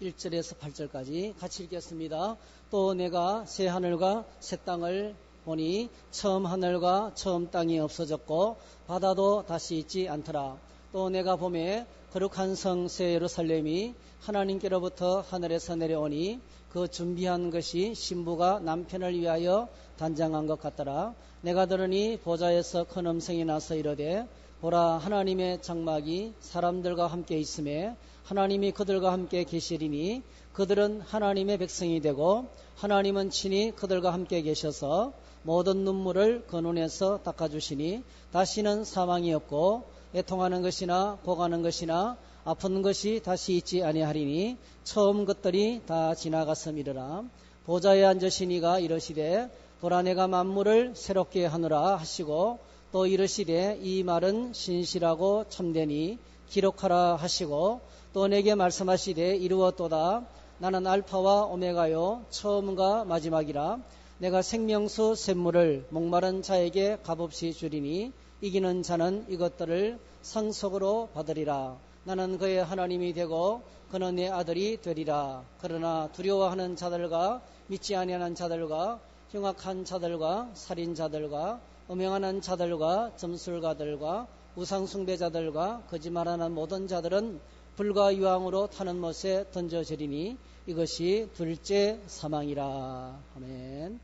1절에서 8절까지 같이 읽겠습니다. 또 내가 새 하늘과 새 땅을 보니 처음 하늘과 처음 땅이 없어졌고 바다도 다시 있지 않더라. 또 내가 보매 거룩한 성 새 예루살렘이 하나님께로부터 하늘에서 내려오니 그 준비한 것이 신부가 남편을 위하여 단장한 것 같더라. 내가 들으니 보좌에서 큰 음성이 나서 이르되 보라, 하나님의 장막이 사람들과 함께 있음에 하나님이 그들과 함께 계시리니 그들은 하나님의 백성이 되고 하나님은 친히 그들과 함께 계셔서 모든 눈물을 그 눈에서 닦아주시니 다시는 사망이 없고 애통하는 것이나 고가는 것이나 아픈 것이 다시 있지 아니하리니 처음 것들이 다 지나갔음이러라. 보좌에 앉으시니가 이르시되 보라, 내가 만물을 새롭게 하노라 하시고 또 이르시되 이 말은 신실하고 참되니 기록하라 하시고 또 내게 말씀하시되 이루었도다. 나는 알파와 오메가요 처음과 마지막이라. 내가 생명수 샘물을 목마른 자에게 값없이 주리니 이기는 자는 이것들을 상속으로 받으리라. 나는 그의 하나님이 되고 그는 내 아들이 되리라. 그러나 두려워하는 자들과 믿지 아니하는 자들과 흉악한 자들과 살인자들과 음행하는 자들과 점술가들과 우상숭배자들과 거짓말하는 모든 자들은 불과 유황으로 타는 못에 던져지리니 이것이 둘째 사망이라. 아멘.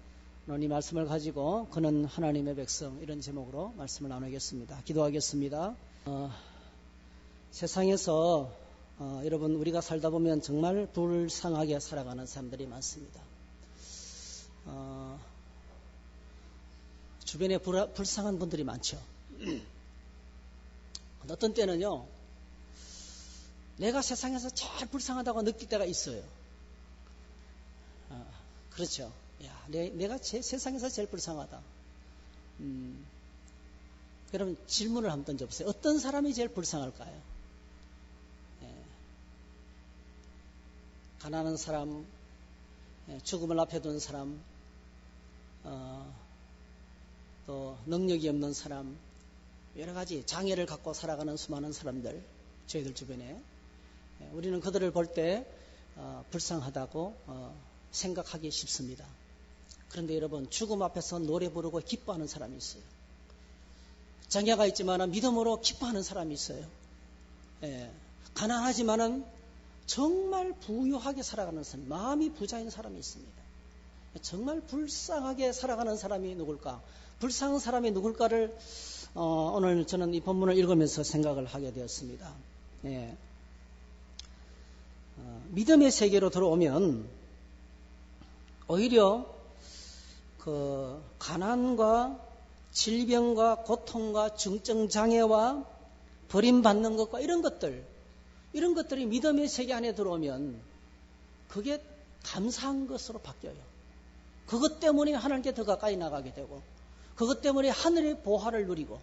오늘 이 말씀을 가지고 그는 하나님의 백성, 이런 제목으로 말씀을 나누겠습니다. 기도하겠습니다. 세상에서 여러분, 우리가 살다 보면 정말 불쌍하게 살아가는 사람들이 많습니다. 주변에 불쌍한 분들이 많죠. 어떤 때는요, 내가 세상에서 제일 불쌍하다고 느낄 때가 있어요. 그렇죠. 야, 내가 세상에서 제일 불쌍하다. 그럼 질문을 한번 던져보세요. 어떤 사람이 제일 불쌍할까요? 가난한 사람, 죽음을 앞에 둔 사람, 또 능력이 없는 사람, 여러 가지 장애를 갖고 살아가는 수많은 사람들, 저희들 주변에 우리는 그들을 볼 때 불쌍하다고 생각하기 쉽습니다. 그런데 여러분, 죽음 앞에서 노래 부르고 기뻐하는 사람이 있어요. 장애가 있지만 믿음으로 기뻐하는 사람이 있어요. 가난하지만은 정말 부유하게 살아가는 사람, 마음이 부자인 사람이 있습니다. 정말 불쌍하게 살아가는 사람이 누굴까? 불쌍한 사람이 누굴까를 오늘 저는 이 본문을 읽으면서 생각을 하게 되었습니다. 믿음의 세계로 들어오면 오히려 그 가난과 질병과 고통과 중증 장애와 버림받는 것과 이런 것들이 믿음의 세계 안에 들어오면 그게 감사한 것으로 바뀌어요. 그것 때문에 하나님께 더 가까이 나가게 되고, 그것 때문에 하늘의 보화를 누리고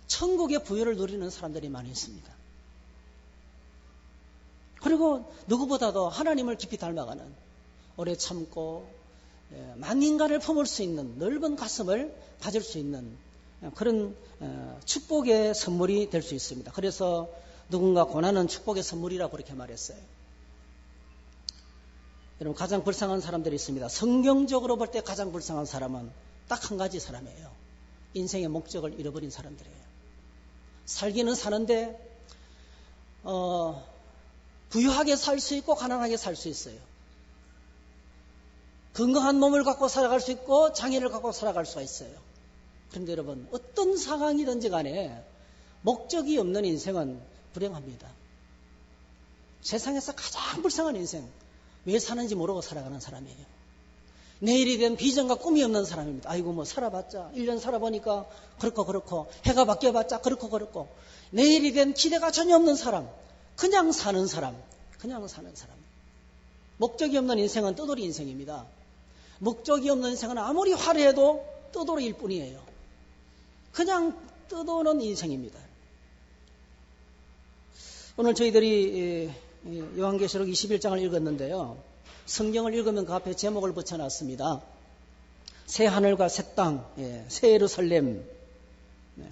천국의 부여를 누리는 사람들이 많이 있습니다. 그리고 누구보다도 하나님을 깊이 닮아가는, 오래 참고 만인간을 품을 수 있는 넓은 가슴을 가질 수 있는 그런 축복의 선물이 될 수 있습니다. 그래서 누군가 고난은 축복의 선물이라고 그렇게 말했어요. 여러분, 가장 불쌍한 사람들이 있습니다. 성경적으로 볼 때 가장 불쌍한 사람은 딱 한 가지 사람이에요. 인생의 목적을 잃어버린 사람들이에요. 살기는 사는데 부유하게 살 수 있고 가난하게 살 수 있어요. 건강한 몸을 갖고 살아갈 수 있고 장애를 갖고 살아갈 수가 있어요. 그런데 여러분, 어떤 상황이든지 간에 목적이 없는 인생은 불행합니다. 세상에서 가장 불쌍한 인생, 왜 사는지 모르고 살아가는 사람이에요. 내일이 된 비전과 꿈이 없는 사람입니다. 아이고, 뭐 살아봤자 1년 살아보니까 그렇고 해가 바뀌어봤자 그렇고 내일이 된 기대가 전혀 없는 사람, 그냥 사는 사람. 목적이 없는 인생은 떠돌이 인생입니다. 목적이 없는 인생은 아무리 화려해도 떠돌이일 뿐이에요. 그냥 떠도는 인생입니다. 오늘 저희들이 요한계시록 21장을 읽었는데요. 성경을 읽으면 그 앞에 제목을 붙여놨습니다. 새 하늘과 새 땅, 새 예루살렘,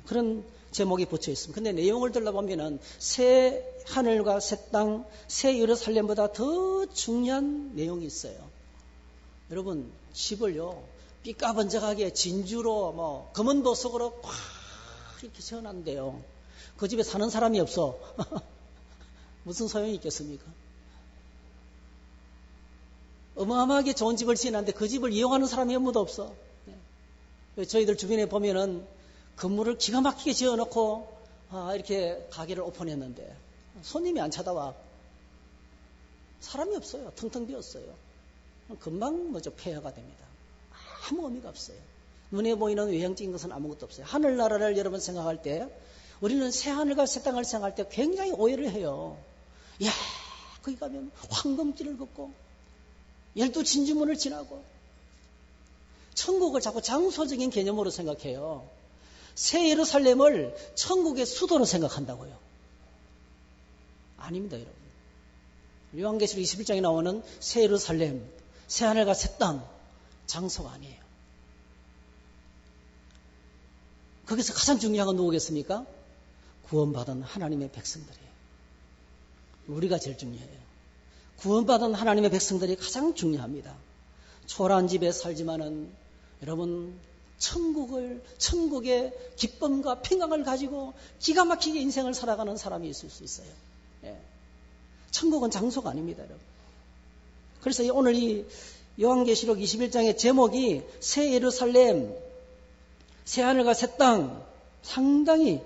그런 제목이 붙여 있습니다. 근데 내용을 들어보면은 새 하늘과 새 땅, 새 예루살렘보다 더 중요한 내용이 있어요. 여러분, 집을요, 삐까번쩍하게 진주로 검은 보석으로 꽉 이렇게 지어놨는데요. 그 집에 사는 사람이 없어. 무슨 소용이 있겠습니까? 어마어마하게 좋은 집을 지어놨는데 그 집을 이용하는 사람이 아무도 없어. 저희들 주변에 보면은 건물을 기가 막히게 지어놓고 이렇게 가게를 오픈했는데 손님이 안 찾아와. 사람이 없어요. 텅텅 비었어요. 금방 폐허가 됩니다. 아무 의미가 없어요. 눈에 보이는 외형적인 것은 아무것도 없어요. 하늘나라를 여러분 생각할 때 우리는 새 하늘과 새 땅을 생각할 때 굉장히 오해를 해요. 이야, 거기 가면 황금길을 걷고 12진주문을 지나고 천국을 자꾸 장소적인 개념으로 생각해요. 새 예루살렘을 천국의 수도로 생각한다고요. 아닙니다, 여러분. 요한계시록 21장에 나오는 새 예루살렘, 새 하늘과 새 땅, 장소가 아니에요. 거기서 가장 중요한 건 누구겠습니까? 구원받은 하나님의 백성들이에요. 우리가 제일 중요해요. 구원받은 하나님의 백성들이 가장 중요합니다. 초라한 집에 살지만은 여러분, 천국의 기쁨과 평강을 가지고 기가 막히게 인생을 살아가는 사람이 있을 수 있어요. 예. 천국은 장소가 아닙니다, 여러분. 그래서 오늘 이 요한계시록 21장의 제목이 새 예루살렘, 새 하늘과 새 땅, 상당히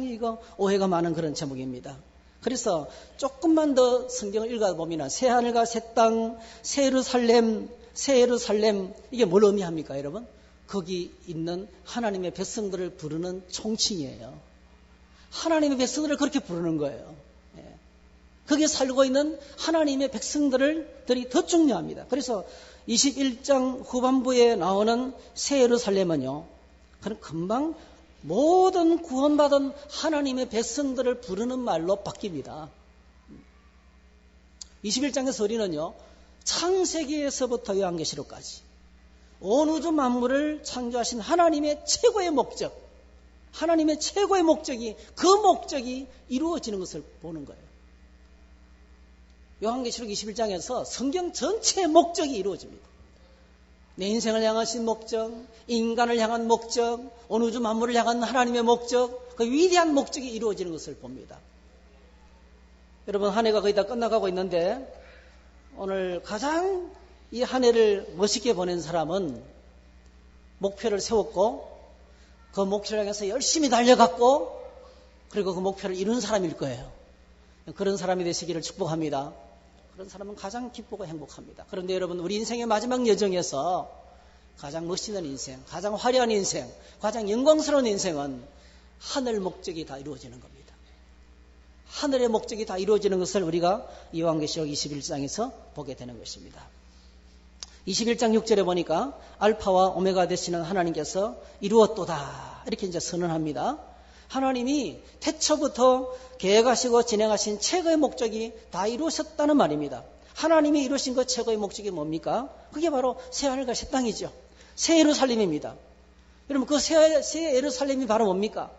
이거 오해가 많은 그런 제목입니다. 그래서 조금만 더 성경을 읽어보면 새 하늘과 새 땅, 새 예루살렘, 이게 뭘 의미합니까, 여러분? 거기 있는 하나님의 백성들을 부르는 총칭이에요. 하나님의 백성들을 그렇게 부르는 거예요. 거기에 살고 있는 하나님의 백성들이 더 중요합니다. 그래서 21장 후반부에 나오는 새 예루살렘은요, 그는 금방 모든 구원받은 하나님의 백성들을 부르는 말로 바뀝니다. 21장에서 우리는요, 창세기에서부터 요한계시록까지 온 우주 만물을 창조하신 하나님의 최고의 목적, 하나님의 최고의 목적이, 그 목적이 이루어지는 것을 보는 거예요. 요한계시록 21장에서 성경 전체의 목적이 이루어집니다. 내 인생을 향하신 목적, 인간을 향한 목적, 온 우주 만물을 향한 하나님의 목적, 그 위대한 목적이 이루어지는 것을 봅니다. 여러분, 한 해가 거의 다 끝나가고 있는데 오늘 가장 이 한 해를 멋있게 보낸 사람은 목표를 세웠고 그 목표를 향해서 열심히 달려갔고 그리고 그 목표를 이룬 사람일 거예요. 그런 사람이 되시기를 축복합니다. 그런 사람은 가장 기쁘고 행복합니다. 그런데 여러분, 우리 인생의 마지막 여정에서 가장 멋있는 인생, 가장 화려한 인생, 가장 영광스러운 인생은 하늘 목적이 다 이루어지는 겁니다. 하늘의 목적이 다 이루어지는 것을 우리가 요한계시록 21장에서 보게 되는 것입니다. 21장 6절에 보니까 알파와 오메가 되시는 하나님께서 이루었도다 이렇게 이제 선언합니다. 하나님이 태초부터 계획하시고 진행하신 최고의 목적이 다 이루어졌다는 말입니다. 하나님이 이루신 그 최고의 목적이 뭡니까? 그게 바로 새 하늘과 새 땅이죠. 새 예루살렘입니다. 여러분, 그 새 예루살렘이 바로 뭡니까?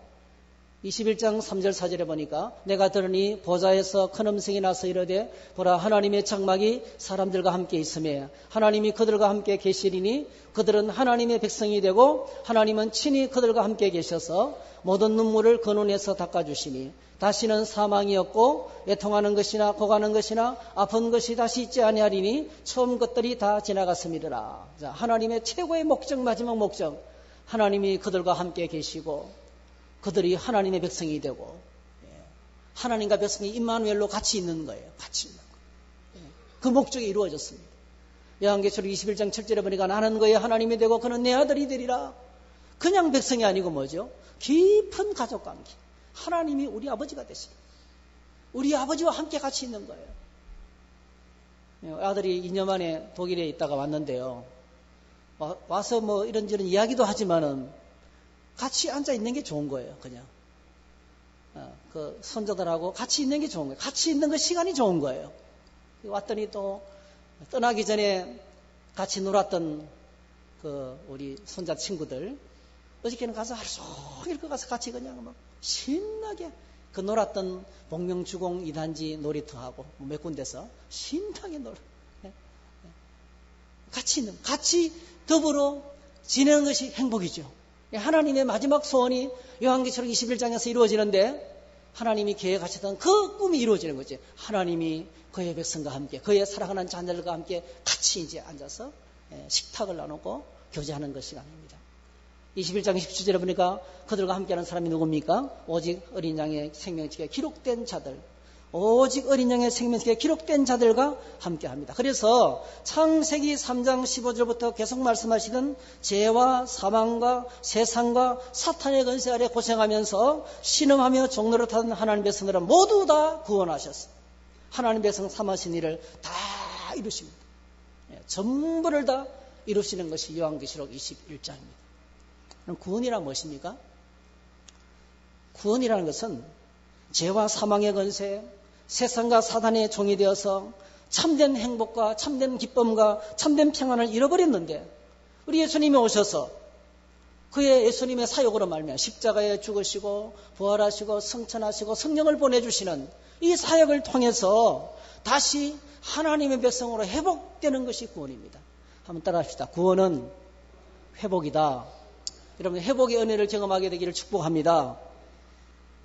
21장 3절 4절에 보니까 내가 들으니 보좌에서 큰 음성이 나서 이르되 보라, 하나님의 장막이 사람들과 함께 있으며 하나님이 그들과 함께 계시리니 그들은 하나님의 백성이 되고 하나님은 친히 그들과 함께 계셔서 모든 눈물을 그 눈에서 닦아주시니 다시는 사망이 없고 애통하는 것이나 고가는 것이나 아픈 것이 다시 있지 아니하리니 처음 것들이 다 지나갔음이더라. 자, 하나님의 최고의 목적, 마지막 목적, 하나님이 그들과 함께 계시고 그들이 하나님의 백성이 되고 하나님과 백성이 임마누엘로 같이 있는 거예요. 같이 있는 거예요. 그 목적이 이루어졌습니다. 요한계시록 21장 7절에 보니까 나는 그의 하나님이 되고 그는 내 아들이 되리라. 그냥 백성이 아니고 뭐죠? 깊은 가족관계. 하나님이 우리 아버지가 되십니다. 우리 아버지와 함께 같이 있는 거예요. 아들이 2년 만에 독일에 있다가 왔는데요. 와서 뭐 이런저런 이야기도 하지만은 같이 앉아 있는 게 좋은 거예요. 그냥 그 손자들하고 같이 있는 게 좋은 거예요. 같이 있는 그 시간이 좋은 거예요. 왔더니 또 떠나기 전에 같이 놀았던 그 우리 손자 친구들 어저께는 가서 하루 종일 그 가서 같이 그냥 막 신나게 그 놀았던 복명주공 2단지 놀이터하고 몇 군데서 신나게 놀아. 같이 더불어 지내는 것이 행복이죠. 하나님의 마지막 소원이 요한계시록 21장에서 이루어지는데 하나님이 계획하셨던 그 꿈이 이루어지는 거지. 하나님이 그의 백성과 함께, 그의 사랑하는 자녀들과 함께 같이 이제 앉아서 식탁을 나누고 교제하는 것 시간입니다. 21장 17절에 보니까 그들과 함께하는 사람이 누굽니까? 오직 어린 양의 생명책에 기록된 자들, 오직 어린 양의 생명책에 기록된 자들과 함께합니다. 그래서 창세기 3장 15절부터 계속 말씀하시던 죄와 사망과 세상과 사탄의 권세 아래 고생하면서 신음하며 종노릇하던 하나님 백성들은 모두 다 구원하셨어요. 하나님 백성 삼으신 일을 다 이루십니다. 전부를 다 이루시는 것이 요한계시록 21장입니다. 그럼 구원이란 무엇입니까? 구원이라는 것은 죄와 사망의 권세, 세상과 사단의 종이 되어서 참된 행복과 참된 기쁨과 참된 평안을 잃어버렸는데 우리 예수님이 오셔서 그의 예수님의 사역으로 말미암아 십자가에 죽으시고 부활하시고 성천하시고 성령을 보내주시는 이 사역을 통해서 다시 하나님의 백성으로 회복되는 것이 구원입니다. 한번 따라합시다. 구원은 회복이다. 여러분 회복의 은혜를 경험하게 되기를 축복합니다.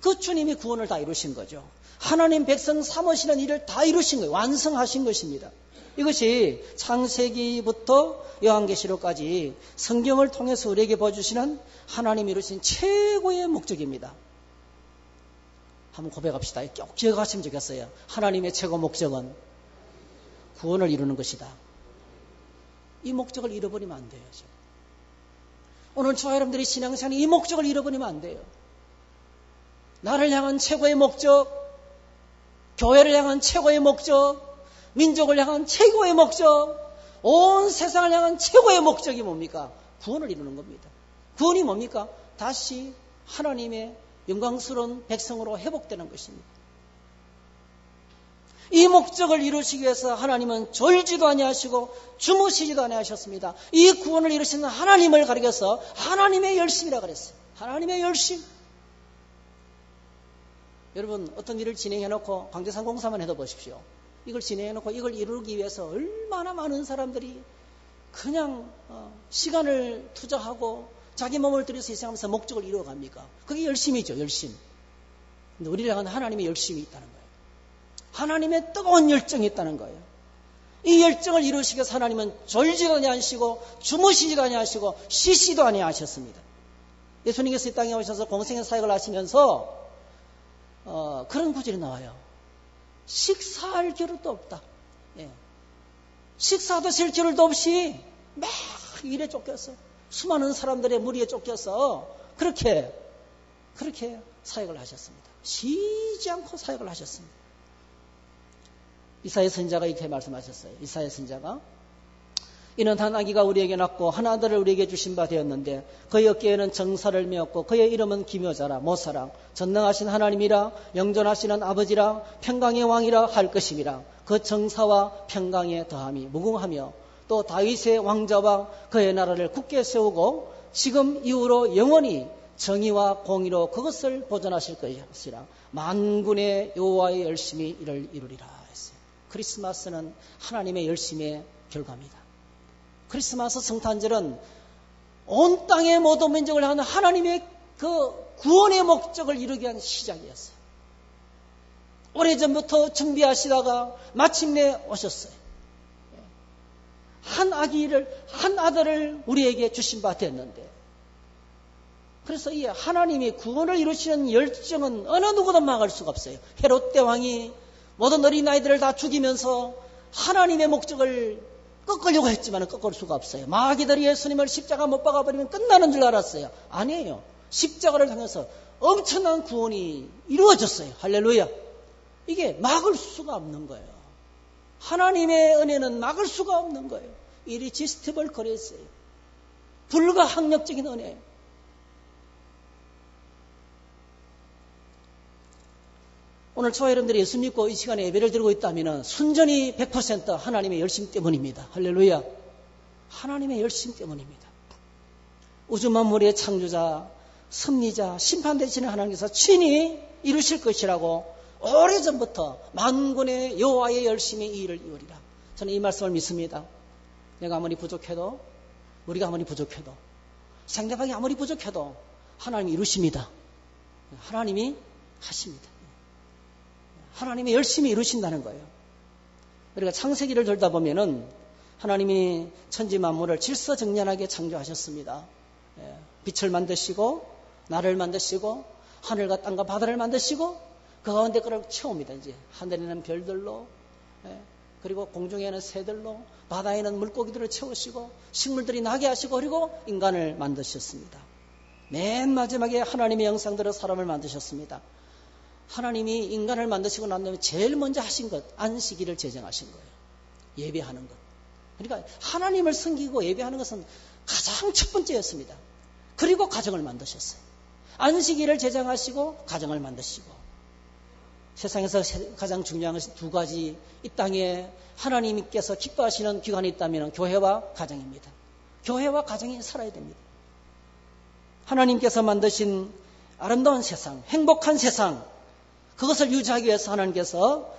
그 주님이 구원을 다 이루신 거죠. 하나님 백성 삼으시는 일을 다 이루신 거예요. 완성하신 것입니다. 이것이 창세기부터 요한계시록까지 성경을 통해서 우리에게 보여주시는 하나님이 이루신 최고의 목적입니다. 한번 고백합시다. 꼭 기억하시면 좋겠어요. 하나님의 최고 목적은 구원을 이루는 것이다. 이 목적을 잃어버리면 안 돼요. 오늘 저와 여러분들이 신앙생활에 이 목적을 잃어버리면 안 돼요. 나를 향한 최고의 목적, 교회를 향한 최고의 목적, 민족을 향한 최고의 목적, 온 세상을 향한 최고의 목적이 뭡니까? 구원을 이루는 겁니다. 구원이 뭡니까? 다시 하나님의 영광스러운 백성으로 회복되는 것입니다. 이 목적을 이루시기 위해서 하나님은 졸지도 아니하시고 주무시지도 아니하셨습니다. 이 구원을 이루시는 하나님을 가리켜서 하나님의 열심이라고 그랬어요. 하나님의 열심. 여러분 어떤 일을 진행해놓고 광대산 공사만 해도 보십시오. 이걸 진행해놓고 이걸 이루기 위해서 얼마나 많은 사람들이 그냥 시간을 투자하고 자기 몸을 들여서 희생하면서 목적을 이루어갑니까? 그게 열심이죠. 열심. 근데 우리를 향한 하나님의 열심이 있다는 거예요. 하나님의 뜨거운 열정이 있다는 거예요. 이 열정을 이루시기 위해서 하나님은 졸지도 아니하시고 주무시지도 아니하시고 쉬시도 아니하셨습니다. 예수님께서 이 땅에 오셔서 공생의 사역을 하시면서 그런 구절이 나와요. 식사할 겨를도 없다. 식사도 쉴 겨를도 없이 막 일에 쫓겨서 수많은 사람들의 무리에 쫓겨서 그렇게 사역을 하셨습니다. 쉬지 않고 사역을 하셨습니다. 이사야 선지자가 이렇게 말씀하셨어요. 이사야 선지자가 이는 한 아기가 우리에게 낳고 한 아들을 우리에게 주신 바 되었는데 그의 어깨에는 정사를 메었고 그의 이름은 기묘자라 못사랑 전능하신 하나님이라 영존하시는 아버지라 평강의 왕이라 할 것임이라. 그 정사와 평강의 더함이 무궁하며 또 다윗의 왕자와 그의 나라를 굳게 세우고 지금 이후로 영원히 정의와 공의로 그것을 보존하실 것이라. 만군의 여호와의 열심히 이를 이루리라 했어요. 크리스마스는 하나님의 열심의 결과입니다. 크리스마스 성탄절은 온 땅의 모든 민족을 향한 하나님의 그 구원의 목적을 이루기 위한 시작이었어요. 오래전부터 준비하시다가 마침내 오셨어요. 한 아들을 우리에게 주신 바 됐는데, 그래서 이 하나님이 구원을 이루시는 열정은 어느 누구도 막을 수가 없어요. 헤롯 대왕이 모든 어린아이들을 다 죽이면서 하나님의 목적을 꺾으려고 했지만 꺾을 수가 없어요. 마귀들이 예수님을 십자가 못 박아버리면 끝나는 줄 알았어요. 아니에요. 십자가를 통해서 엄청난 구원이 이루어졌어요. 할렐루야. 이게 막을 수가 없는 거예요. 하나님의 은혜는 막을 수가 없는 거예요. irresistible grace예요. 불가항력적인 은혜예요. 오늘 저와 여러분들이 예수 믿고 이 시간에 예배를 드리고 있다면 순전히 100% 하나님의 열심 때문입니다. 할렐루야. 하나님의 열심 때문입니다. 우주 만물의 창조자, 섭리자, 심판되시는 하나님께서 친히 이루실 것이라고 오래전부터 만군의 여호와의 열심히 이 일을 이루리라. 저는 이 말씀을 믿습니다. 내가 아무리 부족해도, 우리가 아무리 부족해도, 상대방이 아무리 부족해도 하나님이 이루십니다. 하나님이 하십니다. 하나님이 열심히 이루신다는 거예요. 우리가 창세기를 돌다 보면은 하나님이 천지 만물을 질서정연하게 창조하셨습니다. 빛을 만드시고 나를 만드시고 하늘과 땅과 바다를 만드시고 그 가운데 그걸 채웁니다. 이제 하늘에는 별들로, 그리고 공중에는 새들로, 바다에는 물고기들을 채우시고 식물들이 나게 하시고, 그리고 인간을 만드셨습니다. 맨 마지막에 하나님의 형상대로 사람을 만드셨습니다. 하나님이 인간을 만드시고 난 다음에 제일 먼저 하신 것, 안식일을 제정하신 거예요. 예배하는 것. 그러니까 하나님을 섬기고 예배하는 것은 가장 첫 번째였습니다. 그리고 가정을 만드셨어요. 안식일을 제정하시고 가정을 만드시고, 세상에서 가장 중요한 것이 두 가지, 이 땅에 하나님께서 기뻐하시는 기관이 있다면 교회와 가정입니다. 교회와 가정이 살아야 됩니다. 하나님께서 만드신 아름다운 세상, 행복한 세상, 그것을 유지하기 위해서 하나님께서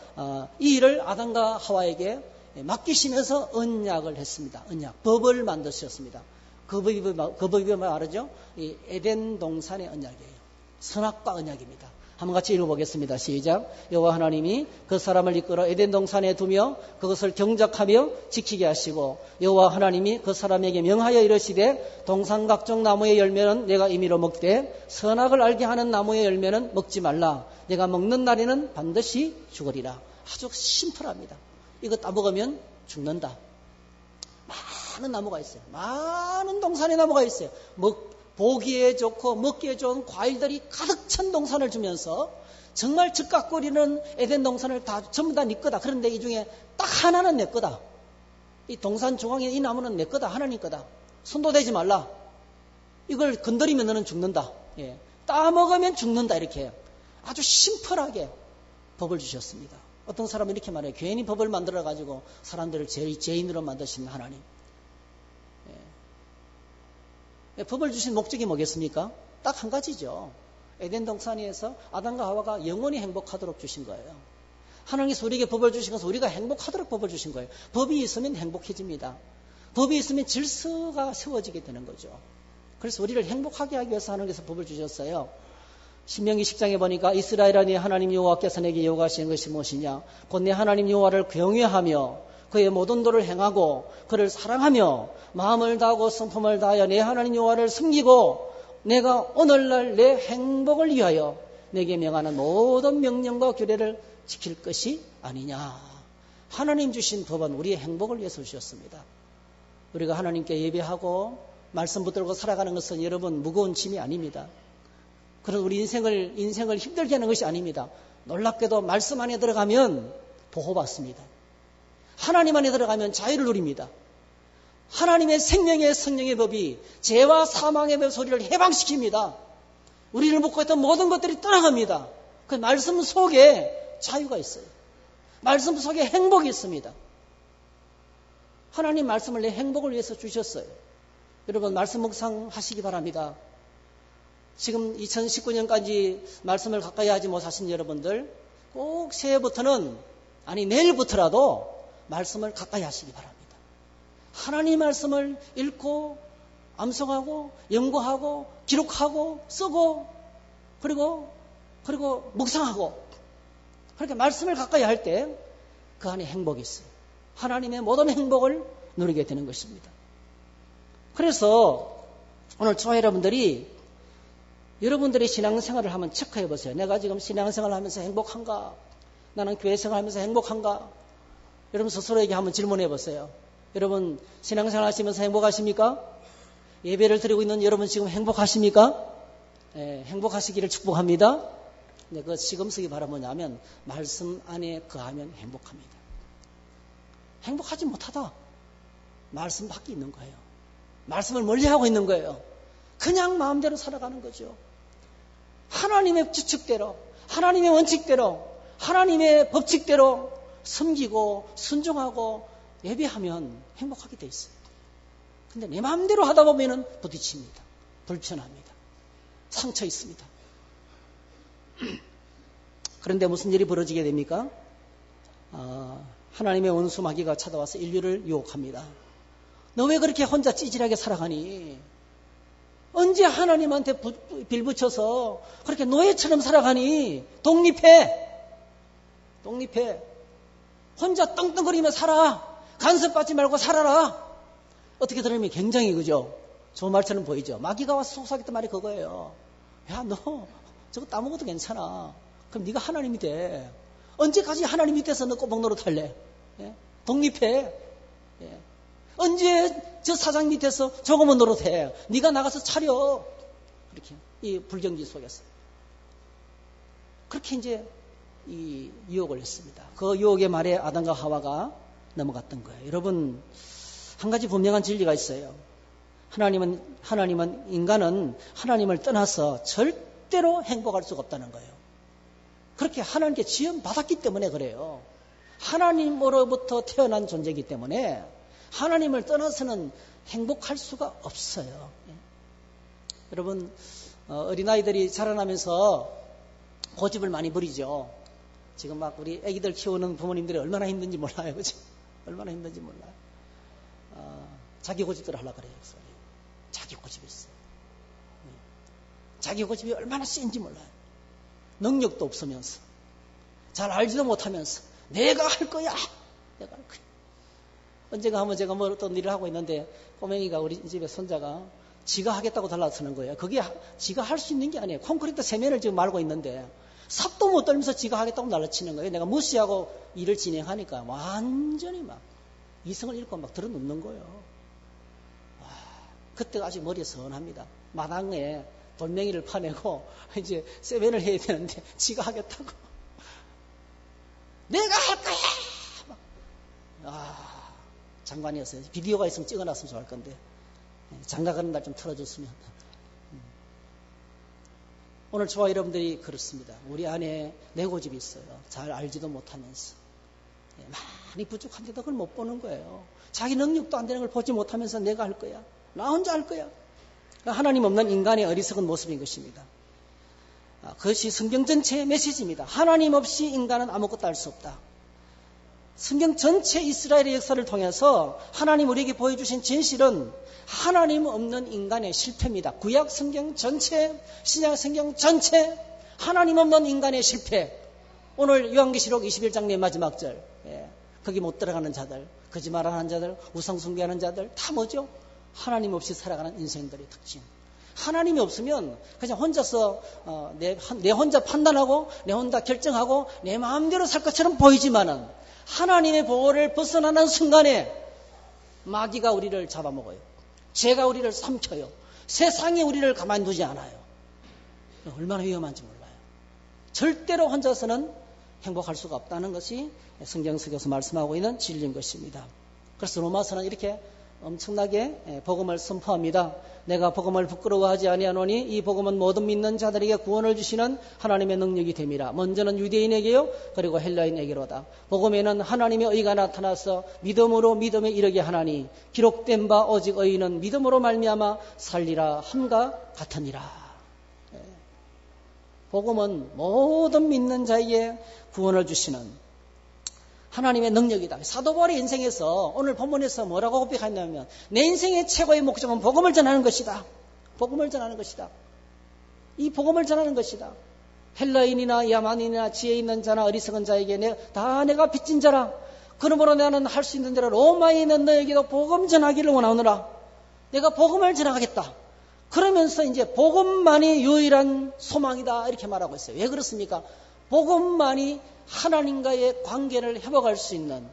이 일을 아담과 하와에게 맡기시면서 언약을 했습니다. 언약, 법을 만드셨습니다. 그 법이 말하죠. 이 에덴 동산의 언약이에요. 선악과 언약입니다. 한번 같이 읽어보겠습니다. 시작. 여호와 하나님이 그 사람을 이끌어 에덴 동산에 두며 그것을 경작하며 지키게 하시고, 여호와 하나님이 그 사람에게 명하여 이르시되 동산 각종 나무의 열매는 내가 임의로 먹되 선악을 알게 하는 나무의 열매는 먹지 말라. 내가 먹는 날에는 반드시 죽으리라. 아주 심플합니다. 이거 따먹으면 죽는다. 많은 나무가 있어요. 많은 동산의 나무가 있어요. 보기에 좋고 먹기에 좋은 과일들이 가득 찬 동산을 주면서 정말 즉각거리는 에덴 동산을 다 전부 다 네 거다. 그런데 이 중에 딱 하나는 내 거다. 이 동산 중앙에 이 나무는 내 거다. 하나님 거다. 손도 대지 말라. 이걸 건드리면 너는 죽는다. 예. 따먹으면 죽는다. 이렇게 아주 심플하게 법을 주셨습니다. 어떤 사람은 이렇게 말해요. 괜히 법을 만들어가지고 사람들을 죄인으로 만드신 하나님. 법을 주신 목적이 뭐겠습니까? 딱 한 가지죠. 에덴 동산에서 아담과 하와가 영원히 행복하도록 주신 거예요. 하나님께서 우리에게 법을 주신 것은 우리가 행복하도록 법을 주신 거예요. 법이 있으면 행복해집니다. 법이 있으면 질서가 세워지게 되는 거죠. 그래서 우리를 행복하게 하기 위해서 하나님께서 법을 주셨어요. 신명기 10장에 보니까 이스라엘아 네 하나님 여호와께서 내게 요구하시는 것이 무엇이냐? 곧 내 하나님 여호와를 경외하며 그의 모든 도를 행하고 그를 사랑하며 마음을 다하고 성품을 다하여 내 하나님 여호와를 섬기고 내가 오늘날 내 행복을 위하여 내게 명하는 모든 명령과 규례를 지킬 것이 아니냐. 하나님 주신 법은 우리의 행복을 위해서 주셨습니다. 우리가 하나님께 예배하고 말씀 붙들고 살아가는 것은 여러분 무거운 짐이 아닙니다. 그런 우리 인생을 힘들게 하는 것이 아닙니다. 놀랍게도 말씀 안에 들어가면 보호받습니다. 하나님 안에 들어가면 자유를 누립니다. 하나님의 생명의 성령의 법이 죄와 사망의 법 소리를 해방시킵니다. 우리를 묶고 있던 모든 것들이 떠나갑니다. 그 말씀 속에 자유가 있어요. 말씀 속에 행복이 있습니다. 하나님 말씀을 내 행복을 위해서 주셨어요. 여러분 말씀 묵상하시기 바랍니다. 지금 2019년까지 말씀을 가까이 하지 못하신 여러분들 꼭 새해부터는, 아니 내일부터라도 말씀을 가까이 하시기 바랍니다. 하나님 말씀을 읽고 암송하고 연구하고 기록하고 쓰고 그리고 묵상하고, 그렇게 말씀을 가까이 할 때 그 안에 행복이 있어요. 하나님의 모든 행복을 누리게 되는 것입니다. 그래서 오늘 저와 여러분들이 여러분들의 신앙생활을 한번 체크해 보세요. 내가 지금 신앙생활을 하면서 행복한가? 나는 교회생활을 하면서 행복한가? 여러분 스스로에게 한번 질문해 보세요. 여러분 신앙생활 하시면서 행복하십니까? 예배를 드리고 있는 여러분 지금 행복하십니까? 네, 행복하시기를 축복합니다. 네, 그 시금석이 바라 뭐냐면 말씀 안에 거하면 행복합니다. 행복하지 못하다. 말씀 밖에 있는 거예요. 말씀을 멀리하고 있는 거예요. 그냥 마음대로 살아가는 거죠. 하나님의 규칙대로, 하나님의 원칙대로, 하나님의 법칙대로 섬기고 순종하고 예배하면 행복하게 돼 있어요. 근데 내 마음대로 하다 보면은 부딪힙니다. 불편합니다. 상처 있습니다. 그런데 무슨 일이 벌어지게 됩니까? 하나님의 원수 마귀가 찾아와서 인류를 유혹합니다. 너 왜 그렇게 혼자 찌질하게 살아가니? 언제 하나님한테 빌붙여서 그렇게 노예처럼 살아가니? 독립해. 혼자 떵떵거리며 살아. 간섭받지 말고 살아라. 어떻게 들으면 굉장히 그죠? 좋은 말처럼 보이죠? 마귀가 와서 속삭였던 말이 그거예요. 야, 너 저거 따먹어도 괜찮아. 그럼 네가 하나님이 돼. 언제까지 하나님 밑에서 너 꼬박 노릇할래? 예? 독립해. 예. 언제 저 사장 밑에서 저거만 노릇해. 네가 나가서 차려. 그렇게 이 불경지 속에서 그렇게 이제 이 유혹을 했습니다. 그 유혹의 말에 아담과 하와가 넘어갔던 거예요. 여러분, 한 가지 분명한 진리가 있어요. 인간은 하나님을 떠나서 절대로 행복할 수가 없다는 거예요. 그렇게 하나님께 지음받았기 때문에 그래요. 하나님으로부터 태어난 존재이기 때문에 하나님을 떠나서는 행복할 수가 없어요. 여러분, 어린아이들이 자라나면서 고집을 많이 부리죠. 지금 막 우리 아기들 키우는 부모님들이 얼마나 힘든지 몰라요. 그죠? 얼마나 힘든지 몰라요. 자기 고집대로 하려고 그래요. 자기 고집이 있어요. 자기 고집이 얼마나 센지 몰라요. 능력도 없으면서, 잘 알지도 못하면서, 내가 할 거야. 언젠가 한번 제가 뭐 어떤 일을 하고 있는데, 꼬맹이가 우리 집에 손자가 지가 하겠다고 달라서는 거예요. 그게 지가 할 수 있는 게 아니에요. 콘크리트 세면을 지금 말고 있는데, 삽도 못 떨면서 지가 하겠다고 날라치는 거예요. 내가 무시하고 일을 진행하니까 완전히 막 이성을 잃고 막 들어눕는 거예요. 와, 그때가 아직 머리에 선합니다. 마당에 돌멩이를 파내고 이제 세면을 해야 되는데 지가 하겠다고. 내가 할 거야! 장관이었어요. 비디오가 있으면 찍어놨으면 좋을 건데. 장가가는 날 좀 틀어줬으면. 오늘 저와 여러분들이 그렇습니다. 우리 안에 내 고집이 있어요. 잘 알지도 못하면서. 많이 부족한데도 그걸 못 보는 거예요. 자기 능력도 안 되는 걸 보지 못하면서 내가 할 거야. 나 혼자 할 거야. 하나님 없는 인간의 어리석은 모습인 것입니다. 그것이 성경 전체의 메시지입니다. 하나님 없이 인간은 아무것도 할 수 없다. 성경 전체 이스라엘의 역사를 통해서 하나님 우리에게 보여주신 진실은 하나님 없는 인간의 실패입니다. 구약 성경 전체, 신약 성경 전체, 하나님 없는 인간의 실패. 오늘 요한계시록 21장 맨 마지막 절, 거기 못 들어가는 자들, 거짓말하는 자들, 우상 숭배하는 자들, 다 뭐죠? 하나님 없이 살아가는 인생들의 특징. 하나님이 없으면 그냥 혼자서 내 혼자 판단하고 내 혼자 결정하고 내 마음대로 살 것처럼 보이지만은 하나님의 보호를 벗어나는 순간에 마귀가 우리를 잡아먹어요. 죄가 우리를 삼켜요. 세상이 우리를 가만두지 않아요. 얼마나 위험한지 몰라요. 절대로 혼자서는 행복할 수가 없다는 것이 성경 속에서 말씀하고 있는 진리인 것입니다. 그래서 로마서는 이렇게 엄청나게 복음을 선포합니다. 내가 복음을 부끄러워하지 아니하노니 이 복음은 모든 믿는 자들에게 구원을 주시는 하나님의 능력이 됨이라. 먼저는 유대인에게요, 그리고 헬라인에게로다. 복음에는 하나님의 의가 나타나서 믿음으로 믿음에 이르게 하나니 기록된 바 오직 의인은 믿음으로 말미암아 살리라 함과 같으니라. 복음은 모든 믿는 자에게 구원을 주시는 하나님의 능력이다. 사도 바울의 인생에서 오늘 본문에서 뭐라고 고백했냐면 내 인생의 최고의 목적은 복음을 전하는 것이다. 복음을 전하는 것이다. 이 복음을 전하는 것이다. 헬라인이나 야만인이나 지혜 있는 자나 어리석은 자에게 다 내가 빚진 자라. 그러므로 나는 할 수 있는 대로 로마에 있는 너에게도 복음 전하기를 원하노라. 내가 복음을 전하겠다. 그러면서 이제 복음만이 유일한 소망이다 이렇게 말하고 있어요. 왜 그렇습니까? 복음만이 하나님과의 관계를 회복할 수 있는,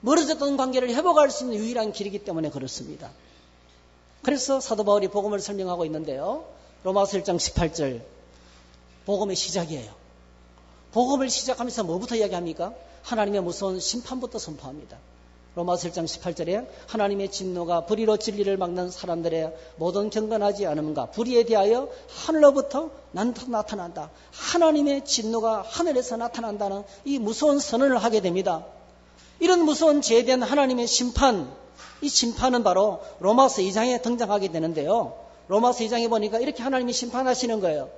멀어졌던 관계를 회복할 수 있는 유일한 길이기 때문에 그렇습니다. 그래서 사도 바울이 복음을 설명하고 있는데요. 로마서 1장 18절 복음의 시작이에요. 복음을 시작하면서 뭐부터 이야기합니까? 하나님의 무서운 심판부터 선포합니다. 로마서 1장 18절에 하나님의 진노가 불의로 진리를 막는 사람들의 모든 경건하지 않음과 불의에 대하여 하늘로부터 나타난다. 하나님의 진노가 하늘에서 나타난다는 이 무서운 선언을 하게 됩니다. 이런 무서운 죄에 대한 하나님의 심판, 이 심판은 바로 로마서 2장에 등장하게 되는데요. 로마서 2장에 보니까 이렇게 하나님이 심판하시는 거예요.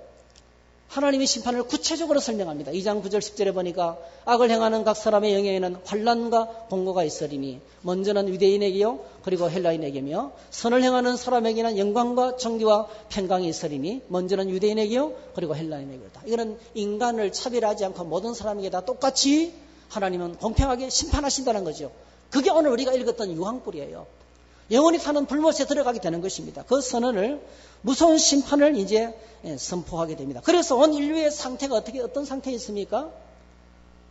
하나님이 심판을 구체적으로 설명합니다. 2장 9절 10절에 보니까 악을 행하는 각 사람의 영예에는 환난과 공고가 있으리니 먼저는 유대인에게요 그리고 헬라인에게며 선을 행하는 사람에게는 영광과 정기와 평강이 있으리니 먼저는 유대인에게요 그리고 헬라인에게다. 이거는 인간을 차별하지 않고 모든 사람에게 다 똑같이 하나님은 공평하게 심판하신다는 거죠. 그게 오늘 우리가 읽었던 유황불이에요. 영원히 사는 불못에 들어가게 되는 것입니다. 그 선언을 무서운 심판을 이제 선포하게 됩니다. 그래서 온 인류의 상태가 어떤 상태에 있습니까?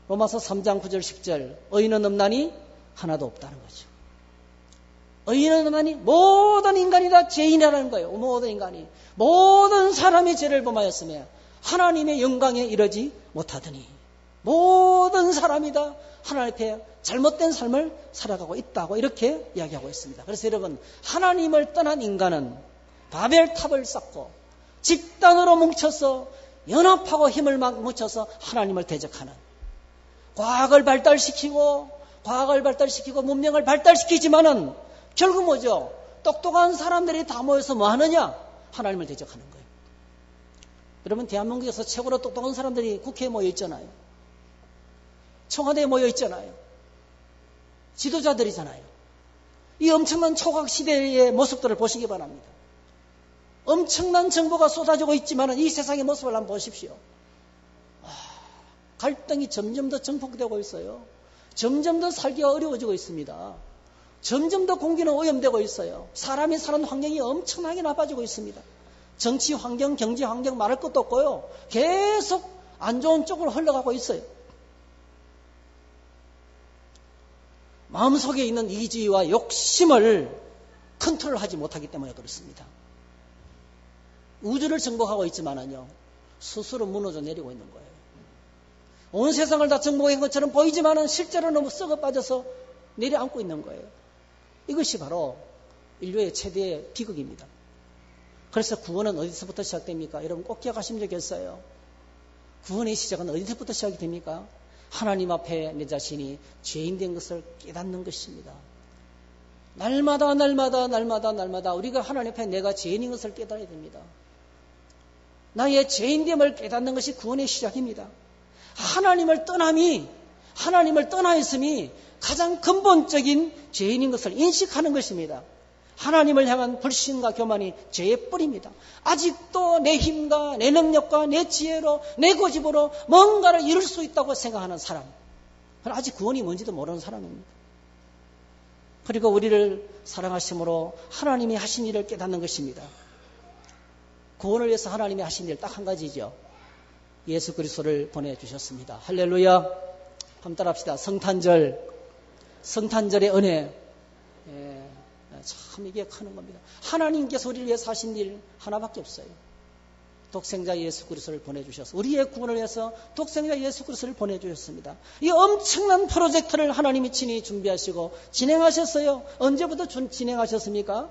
로마서 3장 9절 10절 의인은 없나니 하나도 없다는 거죠. 의인은 없나니 모든 인간이 다 죄인이라는 거예요. 모든 인간이 모든 사람이 죄를 범하였으며 하나님의 영광에 이르지 못하더니 모든 사람이 다 하나님 앞에 잘못된 삶을 살아가고 있다고 이렇게 이야기하고 있습니다. 그래서 여러분 하나님을 떠난 인간은 바벨탑을 쌓고 집단으로 뭉쳐서 연합하고 힘을 막 뭉쳐서 하나님을 대적하는 과학을 발달시키고 문명을 발달시키지만은 결국 뭐죠? 똑똑한 사람들이 다 모여서 뭐 하느냐? 하나님을 대적하는 거예요. 여러분 대한민국에서 최고로 똑똑한 사람들이 국회에 모여 있잖아요. 청와대에 모여 있잖아요. 지도자들이잖아요. 이 엄청난 초각 시대의 모습들을 보시기 바랍니다. 엄청난 정보가 쏟아지고 있지만 이 세상의 모습을 한번 보십시오. 갈등이 점점 더 증폭되고 있어요. 점점 더 살기가 어려워지고 있습니다. 점점 더 공기는 오염되고 있어요. 사람이 사는 환경이 엄청나게 나빠지고 있습니다. 정치 환경, 경제 환경 말할 것도 없고요. 계속 안 좋은 쪽으로 흘러가고 있어요. 마음속에 있는 이지와 욕심을 컨트롤하지 못하기 때문에 그렇습니다. 우주를 정복하고 있지만은요, 스스로 무너져 내리고 있는 거예요. 온 세상을 다 정복한 것처럼 보이지만은 실제로 너무 썩어 빠져서 내려앉고 있는 거예요. 이것이 바로 인류의 최대의 비극입니다. 그래서 구원은 어디서부터 시작됩니까? 여러분 꼭 기억하시면 좋겠어요. 구원의 시작은 어디서부터 시작이 됩니까? 하나님 앞에 내 자신이 죄인 된 것을 깨닫는 것입니다. 날마다 우리가 하나님 앞에 내가 죄인인 것을 깨달아야 됩니다. 나의 죄인됨을 깨닫는 것이 구원의 시작입니다. 하나님을 떠나 있음이 가장 근본적인 죄인인 것을 인식하는 것입니다. 하나님을 향한 불신과 교만이 죄의 뿌리입니다. 아직도 내 힘과 내 능력과 내 지혜로 내 고집으로 뭔가를 이룰 수 있다고 생각하는 사람, 아직 구원이 뭔지도 모르는 사람입니다. 그리고 우리를 사랑하심으로 하나님이 하신 일을 깨닫는 것입니다. 구원을 위해서 하나님이 하신 일 딱 한 가지죠. 예수 그리스도를 보내주셨습니다. 할렐루야. 한번 따라합시다. 성탄절의 은혜. 참 이게 크는 겁니다. 하나님께서 우리를 위해서 하신 일 하나밖에 없어요. 독생자 예수 그리스도를 보내주셔서 우리의 구원을 위해서 독생자 예수 그리스도를 보내주셨습니다. 이 엄청난 프로젝트를 하나님이 친히 준비하시고 진행하셨어요. 언제부터 진행하셨습니까?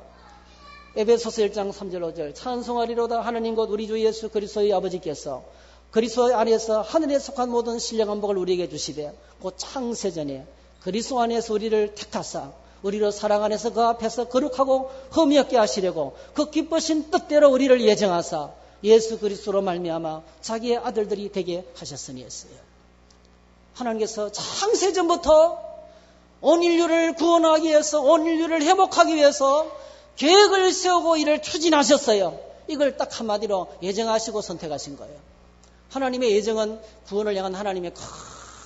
에베소서 1장 3절 5절 찬송하리로다 하나님 곧 우리 주 예수 그리스도의 아버지께서 그리스도 안에서 하늘에 속한 모든 신령한 복을 우리에게 주시되 곧 창세전에 그리스도 안에서 우리를 택하사 우리로 사랑 안에서 그 앞에서 거룩하고 흠이 없게 하시려고 그 기쁘신 뜻대로 우리를 예정하사 예수 그리스도로 말미암아 자기의 아들들이 되게 하셨으니 했어요. 하나님께서 창세전부터 온 인류를 구원하기 위해서 온 인류를 회복하기 위해서 계획을 세우고 이를 추진하셨어요. 이걸 딱 한마디로 예정하시고 선택하신 거예요. 하나님의 예정은 구원을 향한 하나님의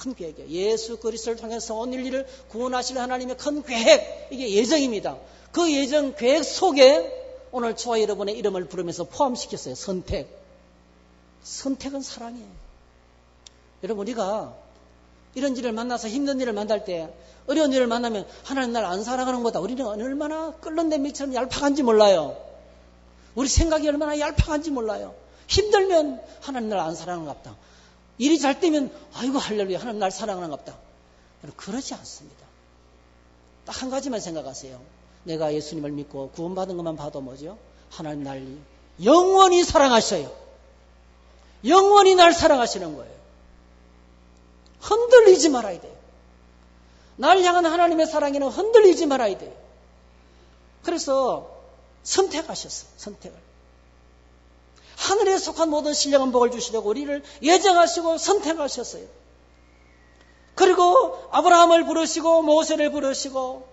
큰 계획이에요. 예수 그리스도를 통해서 온 인류를 구원하실 하나님의 큰 계획, 이게 예정입니다. 그 예정 계획 속에 오늘 저와 여러분의 이름을 부르면서 포함시켰어요. 선택은 사랑이에요. 여러분 우리가 이런 일을 만나서 힘든 일을 만날 때 어려운 일을 만나면 하나님 날 안 사랑하는 거다. 우리는 얼마나 끓는 냄비처럼 얄팍한지 몰라요. 우리 생각이 얼마나 얄팍한지 몰라요. 힘들면 하나님 날 안 사랑하는 것 같다. 일이 잘 되면 아이고 할렐루야 하나님 날 사랑하는 것 같다. 그러지 않습니다. 딱 한 가지만 생각하세요. 내가 예수님을 믿고 구원받은 것만 봐도 뭐죠? 하나님 날 영원히 사랑하셔요. 영원히 날 사랑하시는 거예요. 흔들리지 말아야 돼요. 날 향한 하나님의 사랑에는 흔들리지 말아야 돼요. 그래서 선택하셨어요. 선택을. 하늘에 속한 모든 신령한 복을 주시려고 우리를 예정하시고 선택하셨어요. 그리고 아브라함을 부르시고 모세를 부르시고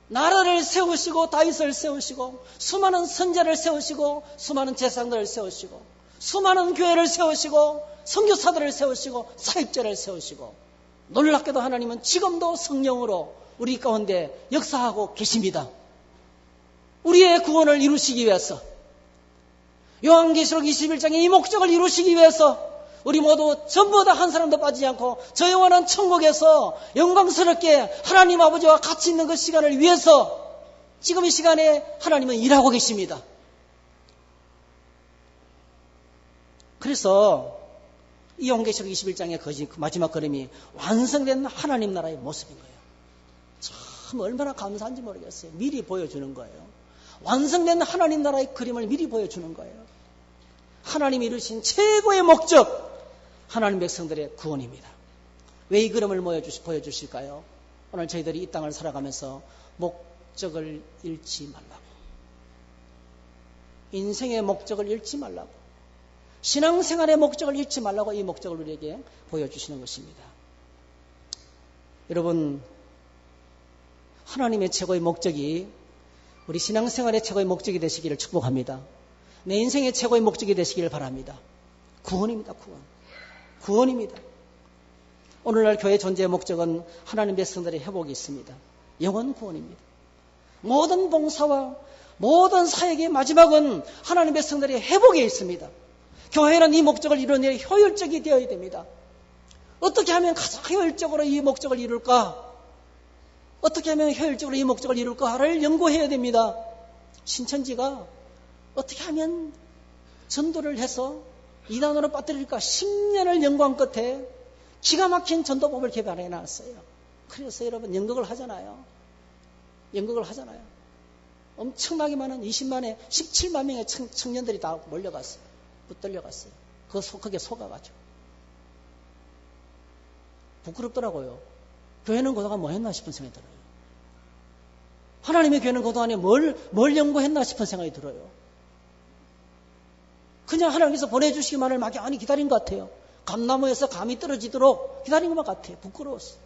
나라를 세우시고 다윗을 세우시고 수많은 선자를 세우시고 수많은 제사장들을 세우시고 수많은 교회를 세우시고 선교사들을 세우시고 사역자를 세우시고 놀랍게도 하나님은 지금도 성령으로 우리 가운데 역사하고 계십니다. 우리의 구원을 이루시기 위해서 요한계시록 21장의 이 목적을 이루시기 위해서 우리 모두 전부 다 한 사람도 빠지지 않고 저 영원한 천국에서 영광스럽게 하나님 아버지와 같이 있는 그 시간을 위해서 지금 이 시간에 하나님은 일하고 계십니다. 그래서 이 요한계시록 21장의 마지막 그림이 완성된 하나님 나라의 모습인 거예요. 참 얼마나 감사한지 모르겠어요. 미리 보여주는 거예요. 완성된 하나님 나라의 그림을 미리 보여주는 거예요. 하나님이 이루신 최고의 목적, 하나님 백성들의 구원입니다. 왜 이 그림을 보여주실까요? 오늘 저희들이 이 땅을 살아가면서 목적을 잃지 말라고, 인생의 목적을 잃지 말라고, 신앙생활의 목적을 잃지 말라고 이 목적을 우리에게 보여주시는 것입니다. 여러분, 하나님의 최고의 목적이 우리 신앙생활의 최고의 목적이 되시기를 축복합니다. 내 인생의 최고의 목적이 되시기를 바랍니다. 구원입니다. 구원입니다. 오늘날 교회 존재의 목적은 하나님 백성들의 회복이 있습니다. 영원 구원입니다. 모든 봉사와 모든 사역의 마지막은 하나님 백성들의 회복에 있습니다. 교회는 이 목적을 이루는 효율적이 되어야 됩니다. 어떻게 하면 가장 효율적으로 이 목적을 이룰까? 어떻게 하면 효율적으로 이 목적을 이룰까를 연구해야 됩니다. 신천지가 어떻게 하면 전도를 해서 이단으로 빠뜨릴까 10년을 연구한 끝에 기가 막힌 전도법을 개발해 놨어요. 그래서 여러분 연극을 하잖아요. 엄청나게 많은 20만에 17만 명의 청년들이 다 몰려갔어요. 붙들려갔어요. 그게 속아가지고. 부끄럽더라고요. 교회는 그동안 뭐 했나 싶은 생각이 들어요. 하나님의 교회는 그동안에 뭘 연구했나 싶은 생각이 들어요. 그냥 하나님께서 보내주시기만을 막연히 기다린 것 같아요. 감나무에서 감이 떨어지도록 기다린 것 같아요. 부끄러웠어요.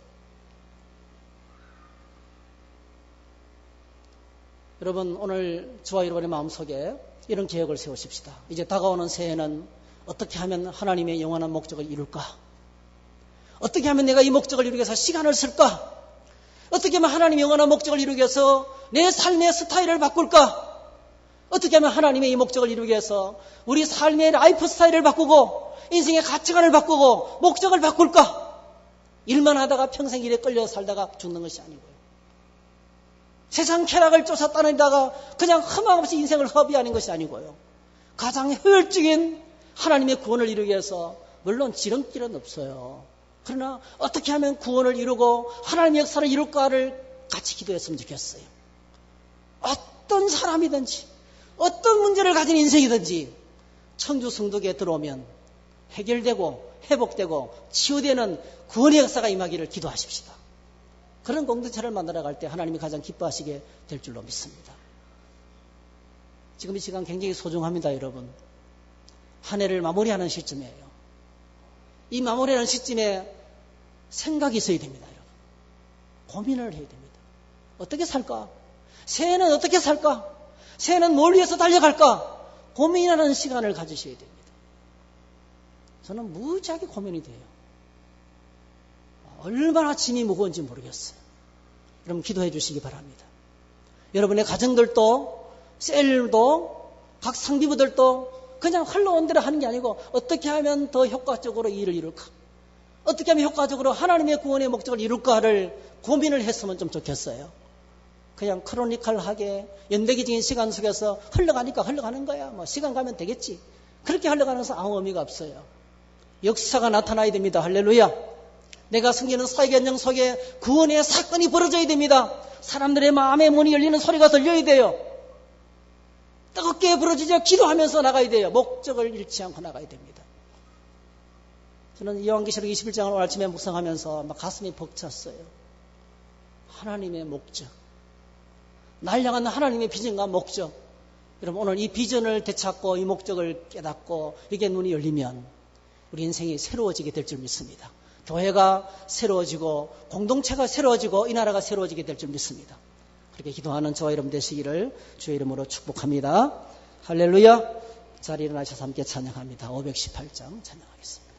여러분, 오늘 저와 여러분의 마음속에 이런 계획을 세우십시다. 이제 다가오는 새해는 어떻게 하면 하나님의 영원한 목적을 이룰까? 어떻게 하면 내가 이 목적을 이루기 위해서 시간을 쓸까? 어떻게 하면 하나님의 영원한 목적을 이루기 위해서 내 삶의 스타일을 바꿀까? 어떻게 하면 하나님의 이 목적을 이루기 위해서 우리 삶의 라이프 스타일을 바꾸고 인생의 가치관을 바꾸고 목적을 바꿀까? 일만 하다가 평생 일에 끌려 살다가 죽는 것이 아니고요. 세상 쾌락을 쫓아 따르다가 그냥 허망 없이 인생을 허비하는 것이 아니고요. 가장 효율적인 하나님의 구원을 이루기 위해서 물론 지름길은 없어요. 그러나 어떻게 하면 구원을 이루고 하나님의 역사를 이룰까를 같이 기도했으면 좋겠어요. 어떤 사람이든지 어떤 문제를 가진 인생이든지 천주 성도교에 들어오면 해결되고 회복되고 치유되는 구원의 역사가 임하기를 기도하십시다. 그런 공동체를 만들어갈 때 하나님이 가장 기뻐하시게 될 줄로 믿습니다. 지금 이 시간 굉장히 소중합니다. 여러분, 한 해를 마무리하는 시점이에요. 이 마무리하는 시점에 생각이 있어야 됩니다. 여러분, 고민을 해야 됩니다. 어떻게 살까? 새해는 어떻게 살까? 새해는 뭘 위해서 달려갈까? 고민하는 시간을 가지셔야 됩니다. 저는 무지하게 고민이 돼요. 얼마나 짐이 무거운지 모르겠어요. 여러분 기도해 주시기 바랍니다. 여러분의 가정들도 셀도 각 상비부들도 그냥 흘러온 대로 하는 게 아니고 어떻게 하면 더 효과적으로 이 일을 이룰까? 어떻게 하면 효과적으로 하나님의 구원의 목적을 이룰까를 고민을 했으면 좀 좋겠어요. 그냥 크로니컬하게 연대기적인 시간 속에서 흘러가니까 흘러가는 거야. 뭐 시간 가면 되겠지. 그렇게 흘러가는 것은 아무 의미가 없어요. 역사가 나타나야 됩니다. 할렐루야. 내가 섬기는 사역의 현장 속에 구원의 사건이 벌어져야 됩니다. 사람들의 마음의 문이 열리는 소리가 들려야 돼요. 뜨겁게 부러지죠. 기도하면서 나가야 돼요. 목적을 잃지 않고 나가야 됩니다. 저는 요한계시록 21장을 오늘 아침에 묵상하면서 막 가슴이 벅찼어요. 하나님의 목적, 날 향한 하나님의 비전과 목적, 여러분 오늘 이 비전을 되찾고 이 목적을 깨닫고 이게 눈이 열리면 우리 인생이 새로워지게 될 줄 믿습니다. 교회가 새로워지고 공동체가 새로워지고 이 나라가 새로워지게 될 줄 믿습니다. 그렇게 기도하는 저와 여러분 되시기를 주의 이름으로 축복합니다. 할렐루야. 자리에 일어나셔서 함께 찬양합니다. 518장 찬양하겠습니다.